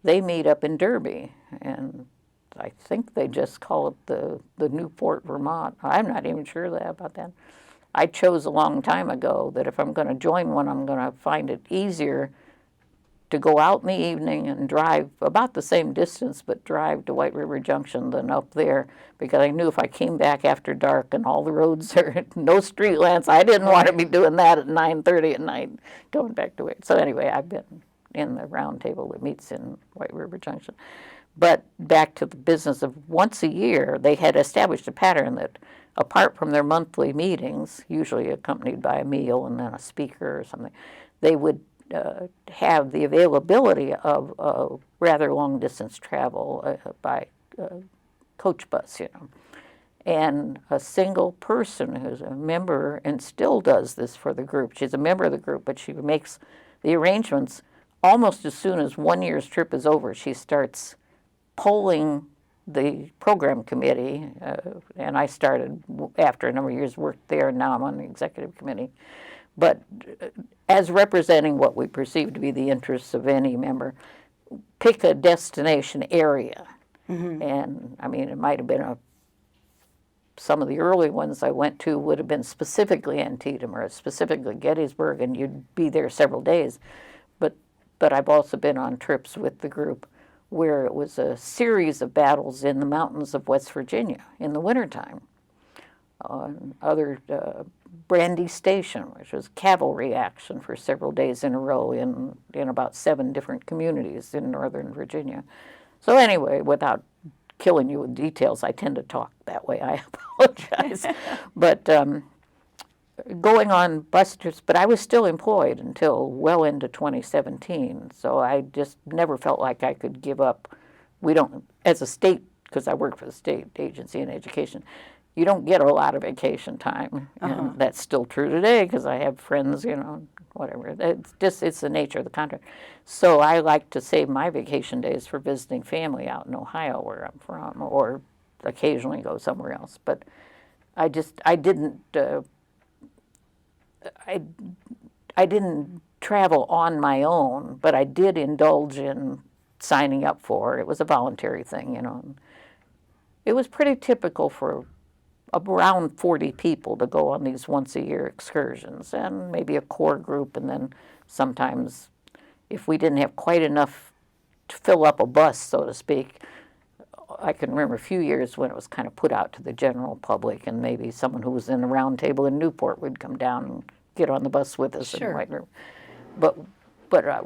They meet up in Derby, and I think they just call it the Newport, Vermont. I'm not even sure about that. I chose a long time ago that if I'm going to join one, I'm going to find it easier to go out in the evening and drive about the same distance, but drive to White River Junction than up there, because I knew if I came back after dark and all the roads are no street lamps, I didn't want to be doing that at 9:30 at night, going back to it. So anyway, I've been in the round table that meets in White River Junction. But back to the business of once a year, they had established a pattern that apart from their monthly meetings, usually accompanied by a meal and then a speaker or something, they would have the availability of rather long distance travel by coach bus, And a single person who's a member and still does this for the group. She's a member of the group, but she makes the arrangements almost as soon as 1 year's trip is over. She starts polling the program committee, and I started after a number of years, worked there, and now I'm on the executive committee. But as representing what we perceive to be the interests of any member, pick a destination area. And I mean, it might have been some of the early ones I went to would have been specifically Antietam or specifically Gettysburg, and you'd be there several days. But I've also been on trips with the group where it was a series of battles in the mountains of West Virginia in the wintertime. Brandy Station, which was cavalry action for several days in a row in about 7 different communities in Northern Virginia. So anyway, without killing you with details, I tend to talk that way. I apologize. But going on bus trips, but I was still employed until well into 2017. So I just never felt like I could give up. We don't, as a state, because I work for the state agency in education, you don't get a lot of vacation time. And that's still true today because I have friends, whatever. It's the nature of the contract. So I like to save my vacation days for visiting family out in Ohio, where I'm from, or occasionally go somewhere else. But I didn't travel on my own, but I did indulge in signing up for. It was a voluntary thing, It was pretty typical for around 40 people to go on these once-a-year excursions, and maybe a core group, and then sometimes if we didn't have quite enough to fill up a bus, so to speak, I can remember a few years when it was kind of put out to the general public, and maybe someone who was in the round table in Newport would come down and get on the bus with us. Sure. In White River. But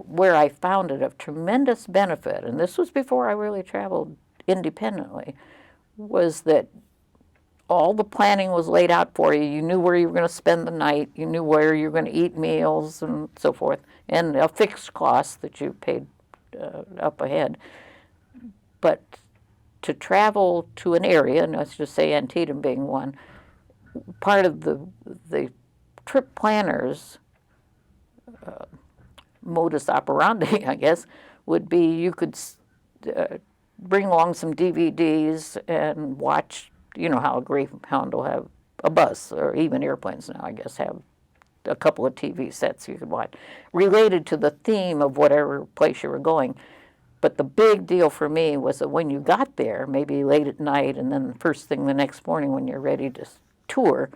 where I found it of tremendous benefit, and this was before I really traveled independently, was that all the planning was laid out for you. You knew where you were going to spend the night. You knew where you were going to eat meals and so forth, and a fixed cost that you paid up ahead. But to travel to an area, and let's just say Antietam being one, part of the trip planners' modus operandi, I guess, would be you could bring along some DVDs and watch. You know how a Greyhound will have a bus, or even airplanes now, I guess, have a couple of TV sets you could watch, related to the theme of whatever place you were going. But the big deal for me was that when you got there, maybe late at night, and then first thing the next morning when you're ready to tour,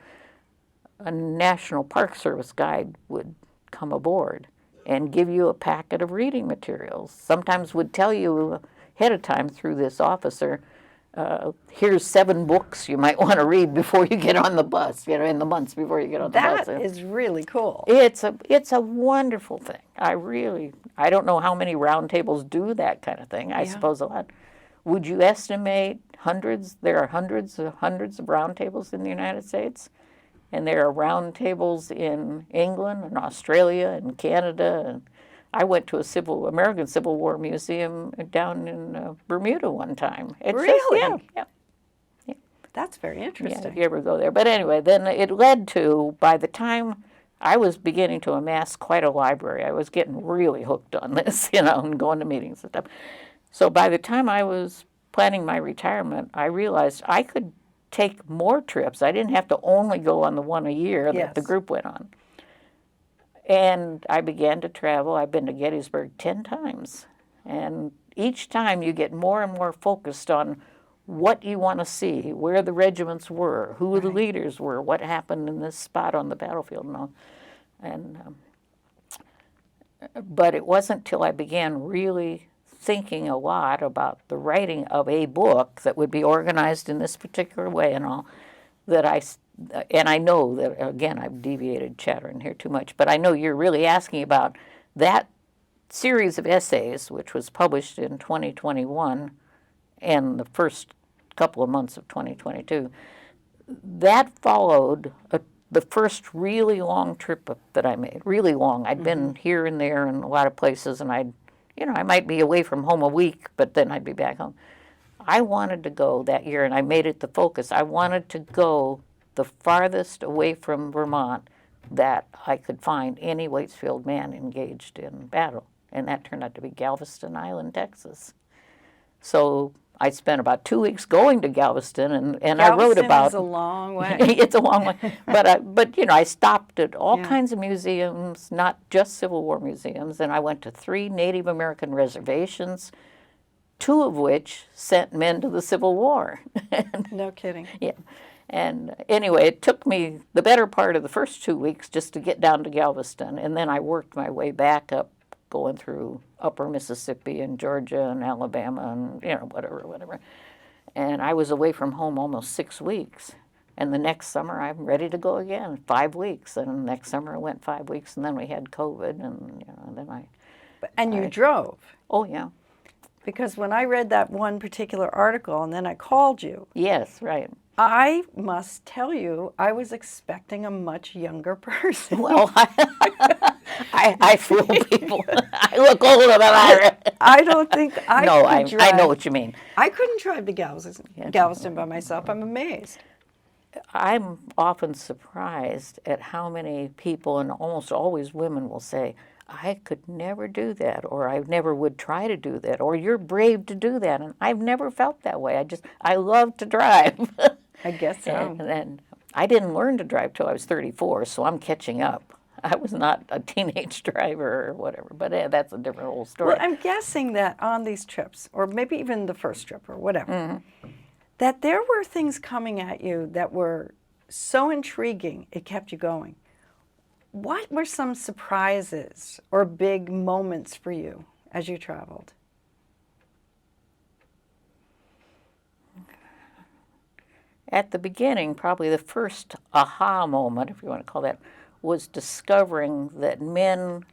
a National Park Service guide would come aboard and give you a packet of reading materials. Sometimes would tell you ahead of time through this officer, here's 7 books you might want to read before you get on the bus, in the months before you get on the bus. That is really cool. It's a wonderful thing. I don't know how many round tables do that kind of thing. I suppose a lot. Would you estimate hundreds? There are hundreds of round tables in the United States, and there are round tables in England and Australia and Canada. And I went to a American Civil War museum down in Bermuda one time. Really? Yeah. That's very interesting. Yeah, if you ever go there. But anyway, then it led to, by the time I was beginning to amass quite a library, I was getting really hooked on this, and going to meetings and stuff. So by the time I was planning my retirement, I realized I could take more trips. I didn't have to only go on the one a year that the group went on. And I began to travel. I've been to Gettysburg 10 times. And each time you get more and more focused on what you want to see, where the regiments were, who the leaders were, what happened in this spot on the battlefield and all. And But it wasn't till I began really thinking a lot about the writing of a book that would be organized in this particular way and all, that and I know that, again, I've deviated chattering here too much, but I know you're really asking about that series of essays, which was published in 2021 and the first couple of months of 2022. That followed the first really long trip that I made, really long. I'd been here and there in a lot of places, and I might be away from home a week, but then I'd be back home. I wanted to go that year, and I made it the focus. I wanted to go the farthest away from Vermont that I could find any Waitsfield man engaged in battle, and that turned out to be Galveston Island, Texas. So I spent about 2 weeks going to Galveston, and I wrote about. Galveston is a long way. It's a long way, but I stopped at all kinds of museums, not just Civil War museums, and I went to 3 Native American reservations, 2 of which sent men to the Civil War. No kidding. Yeah. And anyway, it took me the better part of the first 2 weeks just to get down to Galveston, and then I worked my way back up, going through upper Mississippi and Georgia and Alabama and, whatever. And I was away from home almost 6 weeks. And the next summer, I'm ready to go again, 5 weeks. And the next summer, I went 5 weeks, and then we had COVID, and then I... And you drove. Oh, yeah. Because when I read that one particular article, and then I called you, Yes, right. I must tell you, I was expecting a much younger person. Well, I fool people. I look older than I am. I don't think I No, could drive. I know what you mean. I couldn't drive to Galveston by myself. I'm amazed. I'm often surprised at how many people, and almost always women, will say, I could never do that, or I never would try to do that, or you're brave to do that. And I've never felt that way. I love to drive. I guess so. And I didn't learn to drive till I was 34, so I'm catching up. I was not a teenage driver or whatever, but that's a different whole story. Well, I'm guessing that on these trips, or maybe even the first trip or whatever, that there were things coming at you that were so intriguing, it kept you going. What were some surprises or big moments for you as you traveled? At the beginning, probably the first aha moment, if you want to call that, was discovering that men,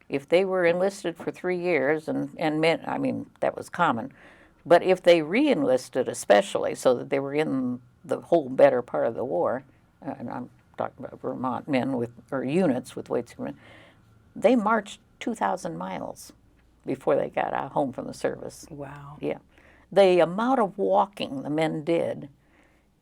if they were enlisted for 3 years, and men, I mean, that was common, but if they re-enlisted especially, so that they were in the whole better part of the war, and I'm talking about Vermont men or units with weights, they marched 2,000 miles before they got home from the service. Wow. Yeah. The amount of walking the men did.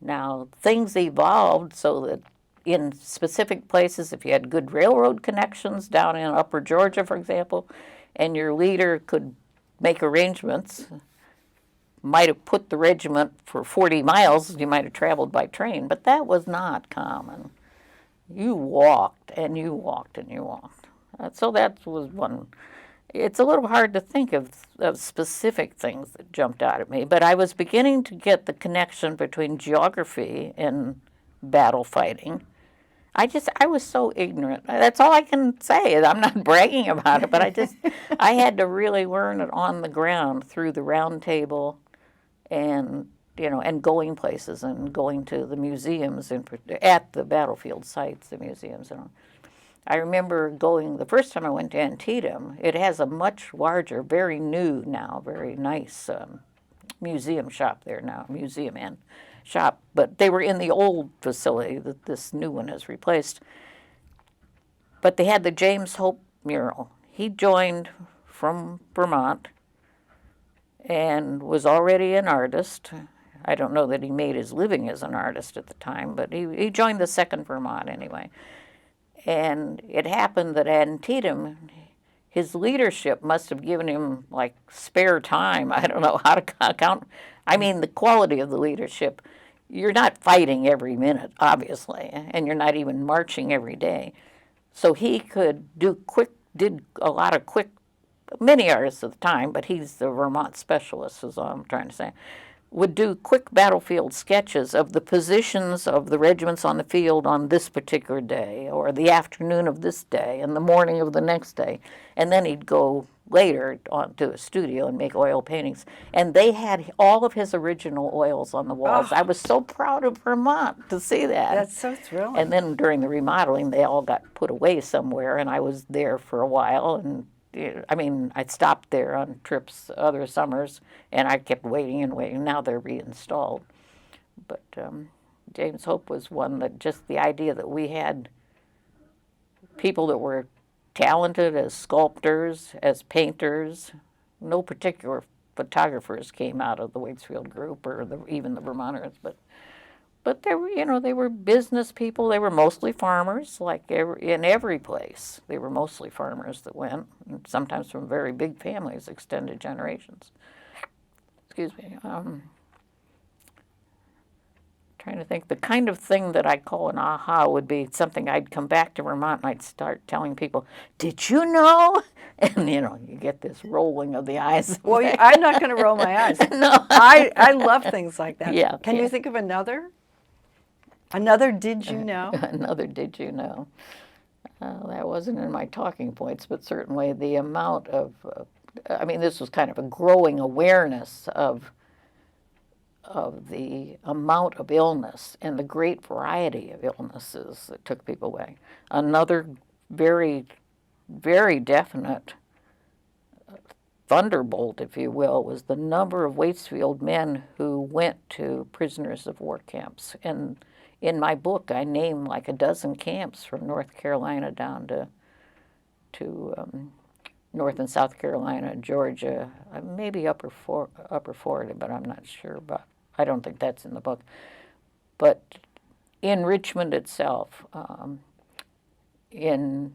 Now, things evolved so that in specific places, if you had good railroad connections down in upper Georgia, for example, and your leader could make arrangements, might have put the regiment for 40 miles, you might have traveled by train, but that was not common. You walked, and you walked, and you walked. So that was one. It's a little hard to think of specific things that jumped out at me, but I was beginning to get the connection between geography and battle fighting. I was so ignorant. That's all I can say. I'm not bragging about it, but I had to really learn it on the ground through the round table and going places and going to the museums at the battlefield sites, the museums and all. I remember going, the first time I went to Antietam, it has a much larger, very new now, very nice museum shop there now, museum and shop, but they were in the old facility that this new one has replaced. But they had the James Hope mural. He joined from Vermont and was already an artist. I don't know that he made his living as an artist at the time, but he joined the 2nd Vermont anyway. And it happened that Antietam, his leadership must have given him like spare time. I don't know how to count. I mean, the quality of the leadership. You're not fighting every minute, obviously, and you're not even marching every day. So he could did a lot of many artists at the time, but he's the Vermont specialist is all I'm trying to say. would do quick battlefield sketches of the positions of the regiments on the field on this particular day, or the afternoon of this day, and the morning of the next day. And then he'd go later on to a studio and make oil paintings. And they had all of his original oils on the walls. Oh. I was so proud of Vermont to see that. That's so thrilling. And then during the remodeling, they all got put away somewhere, and I was there for a while. And I mean, I'd stopped there on trips other summers, and I kept waiting and waiting. Now they're reinstalled. But James Hope was one that just the idea that we had people that were talented as sculptors, as painters. No particular photographers came out of the Waitsfield group or even the Vermonters, but they were, they were business people. They were mostly farmers, like in every place. They were mostly farmers that went, and sometimes from very big families, extended generations. Excuse me. Trying to think. The kind of thing that I call an aha would be something I'd come back to Vermont and I'd start telling people, "Did you know?" And you get this rolling of the eyes. Well, I'm not going to roll my eyes. No. I love things like that. Yeah. Can you think of another? Another did you know? Another did you know? That wasn't in my talking points, but certainly the amount of, this was kind of a growing awareness of the amount of illness and the great variety of illnesses that took people away. Another very, very definite thunderbolt, if you will, was the number of Waitsfield men who went to prisoners of war camps. And in my book, I name like a dozen camps from North Carolina down to North and South Carolina, Georgia, maybe Upper Florida, but I'm not sure about. I don't think that's in the book. But in Richmond itself, in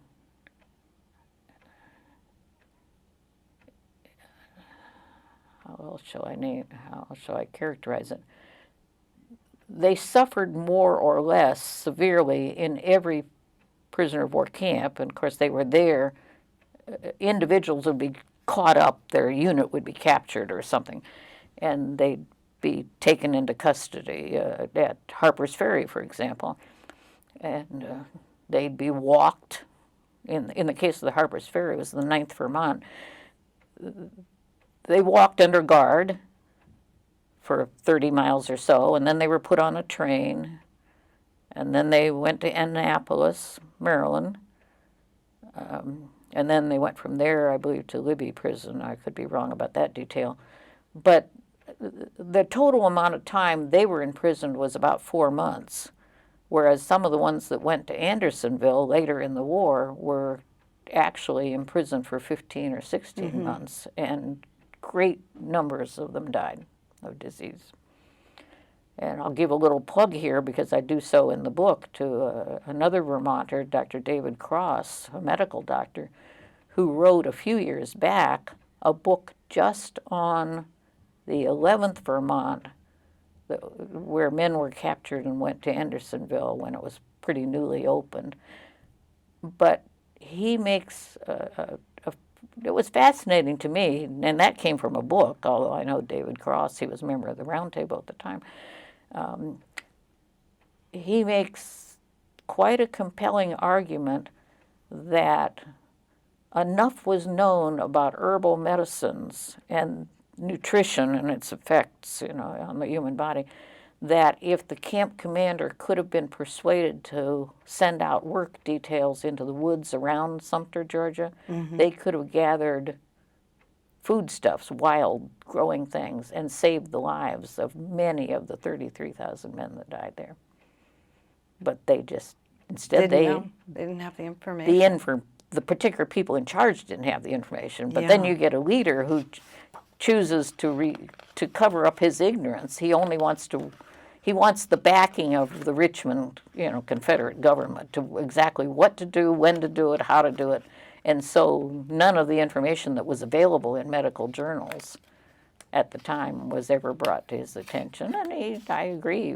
how shall I characterize it? They suffered more or less severely in every prisoner of war camp, and of course they were there. Individuals would be caught up, their unit would be captured or something, and they'd be taken into custody at Harper's Ferry, for example, and they'd be walked. In the case of the Harper's Ferry, it was the 9th Vermont. They walked under guard for 30 miles or so, and then they were put on a train, and then they went to Annapolis, Maryland, and then they went from there, I believe, to Libby Prison. I could be wrong about that detail. But the total amount of time they were in prison was about 4 months, whereas some of the ones that went to Andersonville later in the war were actually in prison for 15 or 16 months, and great numbers of them died of disease. And I'll give a little plug here, because I do so in the book, to another Vermonter, Dr. David Cross, a medical doctor, who wrote a few years back a book just on the 11th Vermont, where men were captured and went to Andersonville when it was pretty newly opened. But he makes it was fascinating to me, and that came from a book, although I know David Cross, he was a member of the Round Table at the time. He makes quite a compelling argument that enough was known about herbal medicines and nutrition and its effects, on the human body, that if the camp commander could have been persuaded to send out work details into the woods around Sumter, Georgia, they could have gathered foodstuffs, wild growing things, and saved the lives of many of the 33,000 men that died there. But they just, instead They didn't have the information. The particular people in charge didn't have the information. But then you get a leader who chooses to cover up his ignorance. He wants the backing of the Richmond, Confederate government to exactly what to do, when to do it, how to do it. And so none of the information that was available in medical journals at the time was ever brought to his attention. And I agree,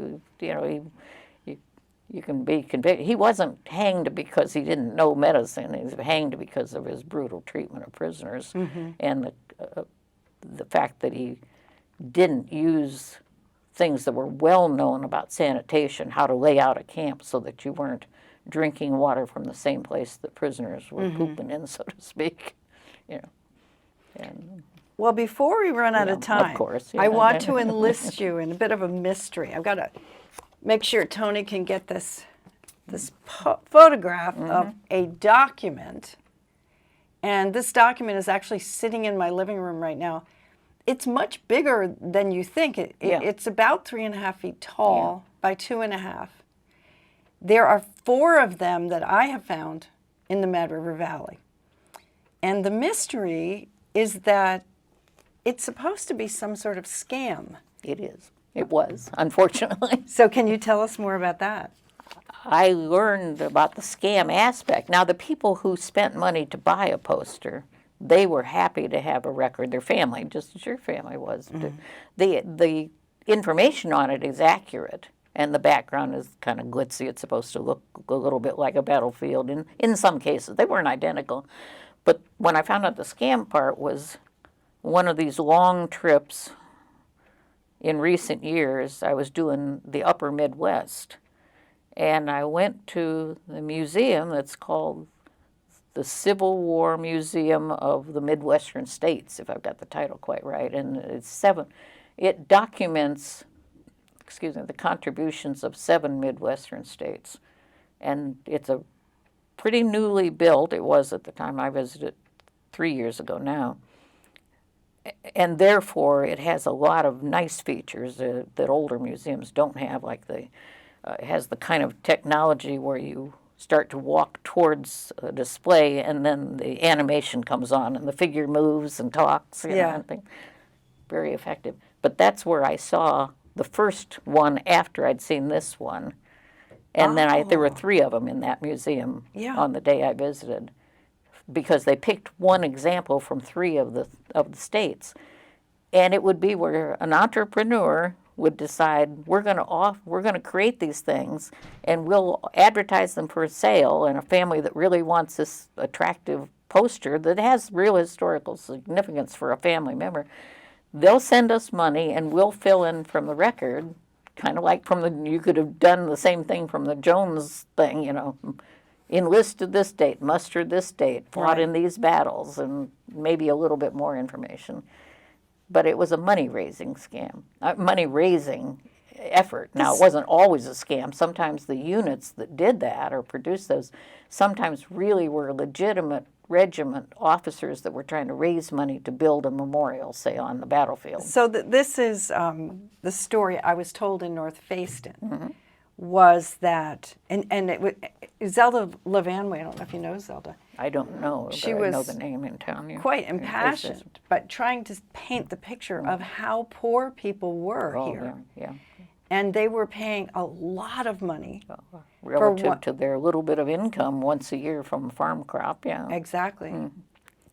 you can be convicted. He wasn't hanged because he didn't know medicine. He was hanged because of his brutal treatment of prisoners and the fact that he didn't use things that were well known about sanitation, how to lay out a camp so that you weren't drinking water from the same place that prisoners were pooping in, so to speak. You know. And, well, before we run out of time, of course, I want to enlist you in a bit of a mystery. I've got to make sure Tony can get this photograph of a document. And this document is actually sitting in my living room right now. It's much bigger than you think. It's about 3.5 feet tall by 2.5. There are 4 of them that I have found in the Mad River Valley. And the mystery is that it's supposed to be some sort of scam. It is. It was, unfortunately. So can you tell us more about that? I learned about the scam aspect. Now, the people who spent money to buy a poster, they were happy to have a record. Their family, just as your family was. The information on it is accurate, and the background is kind of glitzy. It's supposed to look a little bit like a battlefield. In some cases, they weren't identical. But when I found out the scam part was one of these long trips in recent years, I was doing the upper Midwest. And I went to the museum that's called the Civil War Museum of the Midwestern States, if I've got the title quite right. And it documents, the contributions of 7 Midwestern states. And it's a pretty newly built, it was at the time I visited 3 years ago now. And therefore, it has a lot of nice features that older museums don't have, like it has the kind of technology where you start to walk towards a display and then the animation comes on and the figure moves and talks. You know, and very effective. But that's where I saw the first one after I'd seen this one. And then there were 3 of them in that museum on the day I visited, because they picked one example from 3 of the states. And it would be where an entrepreneur would decide, we're going to create these things and we'll advertise them for sale, and a family that really wants this attractive poster that has real historical significance for a family member, they'll send us money and we'll fill in from the record, kind of like you could have done the same thing from the Jones thing, you know, enlisted this date, mustered this date, fought in these battles, and maybe a little bit more information. But it was a money-raising scam, money-raising effort. Now, it wasn't always a scam. Sometimes the units that did that or produced those sometimes really were legitimate regiment officers that were trying to raise money to build a memorial, say, on the battlefield. So this is the story I was told in North Fayston, was that, and Zelda Levanway, I don't know if you know Zelda. I don't know, She but was I know the name in town. Quite impassioned, but trying to paint the picture of how poor people were here. Yeah. And they were paying a lot of money. Relative to their little bit of income once a year from a farm crop, Exactly.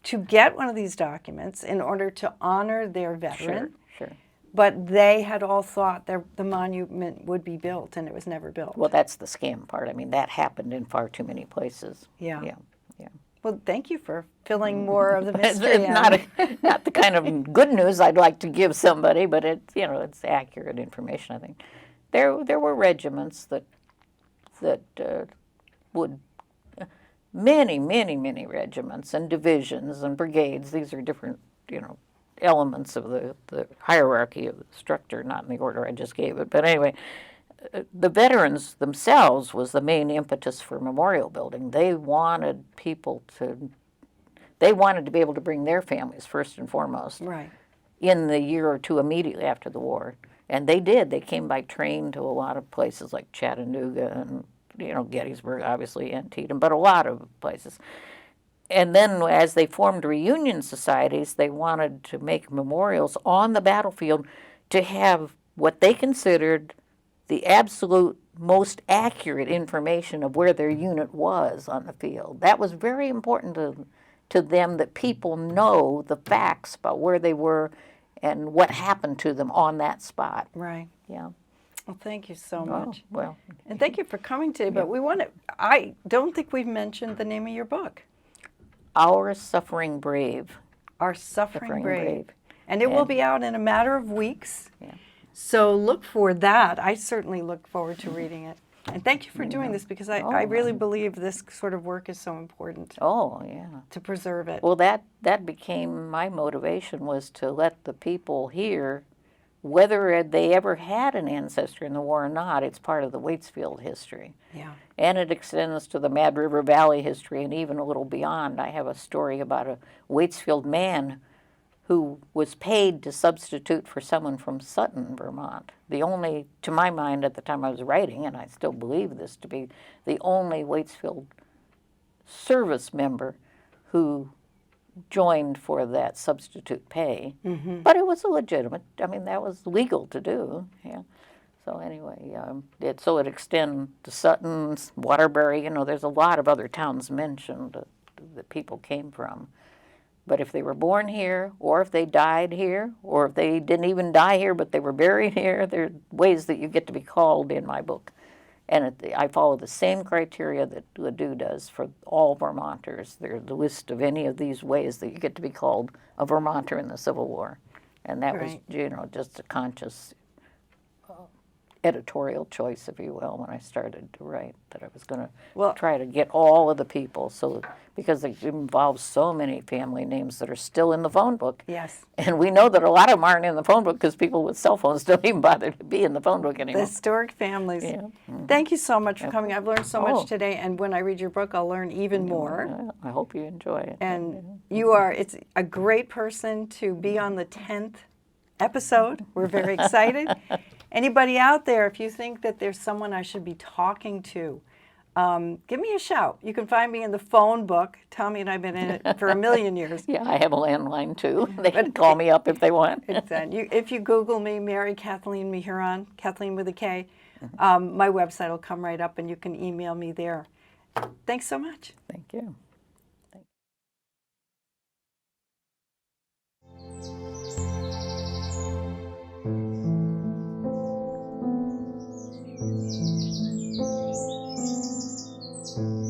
To get one of these documents in order to honor their veteran. Sure. But they had all thought the monument would be built, and it was never built. Well, that's the scam part. I mean, that happened in far too many places. Yeah. Well, thank you for filling more of the mystery. It's not the kind of good news I'd like to give somebody, but it's accurate information, I think. There were regiments that would, many regiments and divisions and brigades. These are different, elements of the hierarchy of the structure, not in the order I just gave it. But anyway, the veterans themselves was the main impetus for memorial building. They wanted to be able to bring their families first and foremost in the year or two immediately after the war. And they did. They came by train to a lot of places like Chattanooga and, Gettysburg, obviously, Antietam, but a lot of places. And then as they formed reunion societies, they wanted to make memorials on the battlefield to have what they considered the absolute most accurate information of where their unit was on the field. That was very important to them, that people know the facts about where they were and what happened to them on that spot. Right. Yeah. Well, thank you so much. Well. And thank you for coming today. But I don't think we've mentioned the name of your book. Our Suffering Brave. Our Suffering Brave. And it will be out in a matter of weeks. Yeah. So look for that. I certainly look forward to reading it. And thank you for doing this, because I Oh, really believe this sort of work is so important Oh, yeah. to preserve it. Well, that became my motivation, was to let the people here, whether they ever had an ancestor in the war or not, it's part of the Waitsfield history. Yeah. And it extends to the Mad River Valley history and even a little beyond. I have a story about a Waitsfield man who was paid to substitute for someone from Sutton, Vermont. The only, to my mind at the time I was writing, and I still believe this to be, the only Waitsfield service member who joined for that substitute pay. But it was a legitimate, I mean, that was legal to do, yeah. So anyway, it extends to Sutton's, Waterbury, there's a lot of other towns mentioned that people came from. But if they were born here, or if they died here, or if they didn't even die here but they were buried here, there are ways that you get to be called in my book. And I follow the same criteria that Ledoux does for all Vermonters. There's a list of any of these ways that you get to be called a Vermonter in the Civil War. And that was, just a conscious editorial choice, if you will, when I started to write, that I was going to try to get all of the people, because it involves so many family names that are still in the phone book. Yes. And we know that a lot of them aren't in the phone book because people with cell phones don't even bother to be in the phone book anymore. The historic families. Yeah. Thank you so much for coming. I've learned so much today, and when I read your book, I'll learn even more. I hope you enjoy it. And it's a great person to be on the 10th episode. We're very excited. Anybody out there, if you think that there's someone I should be talking to, give me a shout. You can find me in the phone book. Tommy and I have been in it for a million years. Yeah, I have a landline too. They can call me up if they want. If you Google me, Mary Kathleen Mehuron, Kathleen with a K, my website will come right up and you can email me there. Thanks so much. Thank you. Thank you.